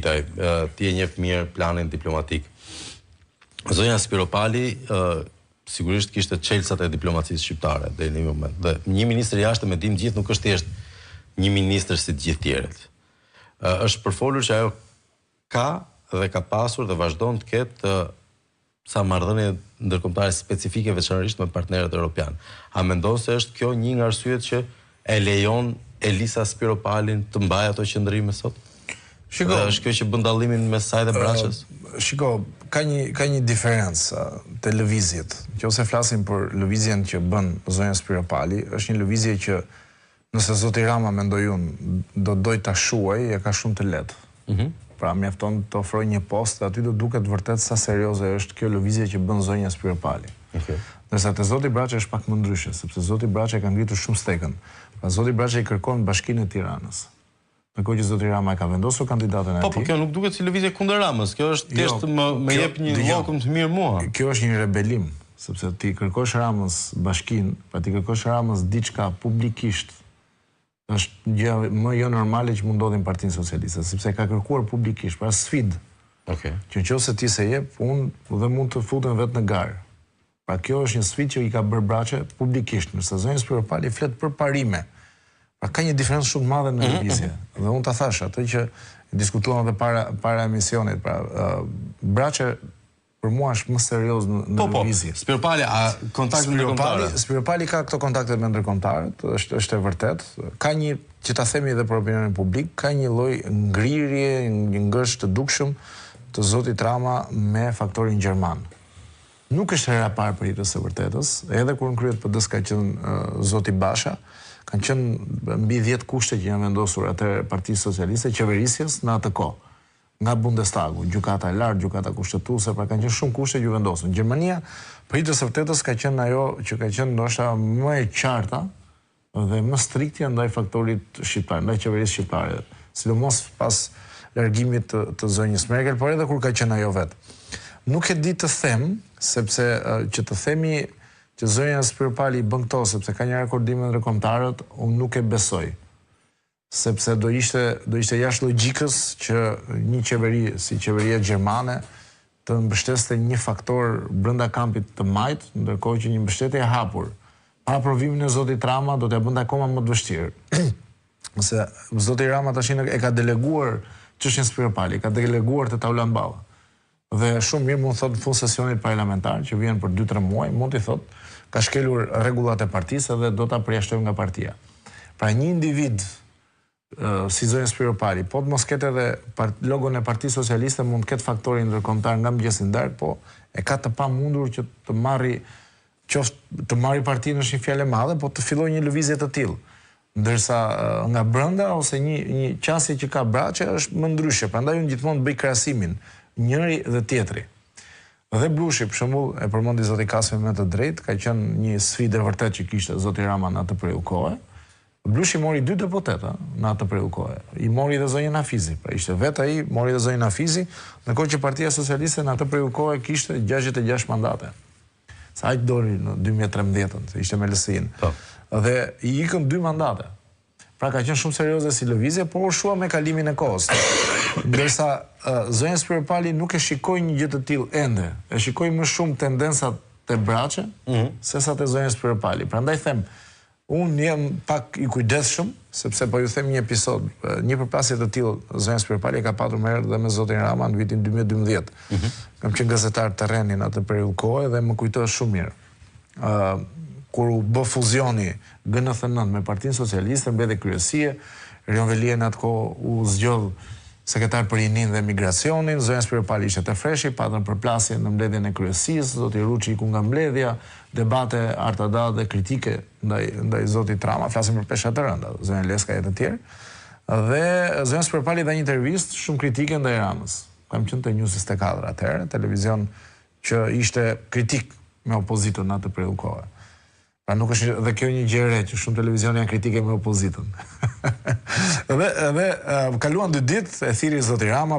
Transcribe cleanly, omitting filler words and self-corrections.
Ti e njeh mirë planin diplomatik. Zonja Spiropali sigurisht kishte çelësat e diplomacisë shqiptare deri në një moment. Dhe një ministër jashtë me dim gjithë nuk është thjesht një ministër si të gjithë tjerët. Është përfolur që ajo ka dhe ka pasur dhe vazhdon të ketë sa marrëdhënie ndërkombëtare specifike veçanërisht me partnerët evropian. A mendon se është kjo një nga arsyet që e lejon Elisa Spiropalin të mbajë ato qëndrime sot? Shiko, dhe është kjo që bën dallimin mes saj dhe Braçës? Shiko, ka një diferencë te lëvizjet. Nëse flasim për lëvizjen që bën zonja Spiropali, është një lëvizje që nëse zoti Rama mendoj unë do doj ta shuaj, e ka shumë të lehtë. Pra mjafton të ofroj një post dhe aty do duket vërtet sa serioze është kjo lëvizje që bën zonja Spiropali. Ndërsa te zoti Braçë është pak më ndryshe, sepse zoti Braçë ka ngritur shumë stekën. Pra zoti Braçë i kërkon Bashkinë e Tiranës. Në kohë që zoti Rama e ka vendosur kandidatën e tij. Po kjo nuk duket si lëvizje kundër Ramës, kjo është thjesht më jep një llokum të mirë mua. Kjo është një rebelim, sepse ti kërkosh Ramës Bashkinë, pra ti kërkosh Ramës diçka publikisht. Është gjë më jo normale që mund ndodhin Partinë Socialiste, sepse ka kërkuar publikisht, pra sfidë. Që nëse ti se jep, unë dhe mund të futem vetë në garë. Pra kjo është një sfidë që i ka bërë Braçë publikisht, ndërsa zonja Spiropali flet për parime. Pra ka një diferencë shumë të madhe në lëvizje. Dhe unë ta thash atë që diskutuam edhe para emisionit, pra Braçë për mua është më serioz në lëvizje. Spiropali, a kontakt me ndërkombëtarët? Spiropali ka këto kontakte me ndërkombëtarët, është e vërtet. Ka një, që ta themi edhe për opinionin publik, ka një lloj ngrirje, një ngërsh të dukshëm të zotit Rama me faktorin gjerman. Nuk është hera parë për hitës së vërtetës, edhe kur në kryet PD-s ka qenë zoti Basha, kanë qenë mbi 10 kushte që janë vendosur atë Partisë Socialiste, qeverisjes në atë kohë. Nga Bundestagu, gjykata e lartë, gjykata kushtetuese, pra kanë qenë shumë kushte që vendosën. Gjermania, për hitës së vërtetës, ka qenë ajo që ka qenë ndoshta më e qarta dhe më striktja ndaj faktorit shqiptar, ndaj qeverisë shqiptare, sidomos pas largimit të zonjës Merkel, por edhe kur ka qenë ajo vetë. Nuk e di të them, sepse që të themi që zonja Spiropali bën këto sepse ka një rekordim me ndërkombëtarët, unë nuk e besoj. Sepse do ishte jashtë logjikës që një qeveri si qeveria gjermane të mbështeste një faktor brenda kampit të majt, ndërkohë që një mbështetje e hapur pa aprovimin e zotit Rama do t'ia bënte akoma më të vështirë. Se zoti Rama tash e ka deleguar çështjen Spiropali, ka deleguar te Taula Mballa. Dhe shumë mirë mund thot në fund sesionit parlamentar që vjen për 2-3 muaj, mund t'i thot ka shkelur rregullat e partisë dhe do ta përjashtojmë nga partia. Pra një individ si zonja Spiropali, po të mos ketë edhe logon e Partisë Socialiste, mund të ketë faktorin ndërkombëtar nga mëngjesi ndark, po e ka të pamundur që të marri partinë është një fjalë e madhe, po të fillojë një lëvizje të tillë. Ndërsa nga brenda ose një qasje që ka Braçë është më ndryshe, prandaj unë gjithmonë bëj krahasimin njëri dhe tjetri. Dhe Blushi, për shembull, e përmendi zoti Kasmi me të drejtë, ka qenë një sfidë e vërtetë që kishte zoti Rama në atë periudhë kohe. Blushi mori 2 deputeta në atë periudhë kohe. I mori dhe zonjën Nafizi, pra ishte vetë ai, mori dhe zonjën Nafizi, ndërkohë që Partia Socialiste në atë periudhë kohe kishte 66 mandate. Sa aq dori në 2013-ën, se ishte me LSI-n. Dhe i ikën 2 mandate. Pra ka qenë shumë serioze si lëvizje, por u shua me kalimin e kohës. Ndërsa zonja Spiropali nuk e shikoi një gjë të tillë ende, e shikoi më shumë tendensat te Braçë sesa te zonja Spiropali. Prandaj them, unë jam pak i kujdesshëm, sepse po ju them një episod, një përplasje të tillë zonja Spiropali ka patur më herët dhe me zotin Rama në vitin 2012. Kam qenë gazetar terreni në atë periudhë kohe dhe më kujtohet shumë mirë. Kur u bë fuzioni GNF9 me Partinë Socialiste, mbeti kryesie, Rion Velia në atë kohë u zgjodh sekretar për rinin dhe migracionin, zonja Spiropali ishte te freshi, patën përplasje në mbledhjen e kryesisë, zoti Ruçi iku nga mbledhja, debate artada dhe kritike ndaj zotit Rama, flasim për pesha të rënda, zonja Leska e të tjerë. Dhe zonja Spiropali dha një intervistë shumë kritike ndaj Ramës. Kam qenë te News 24 atëherë, televizion që ishte kritik me opozitën në atë periudhë kohe. Pra nuk është dhe kjo një gjë e re që shumë televizion janë kritike me opozitën. Dhe kaluan 2 ditë, e thiri zoti Rama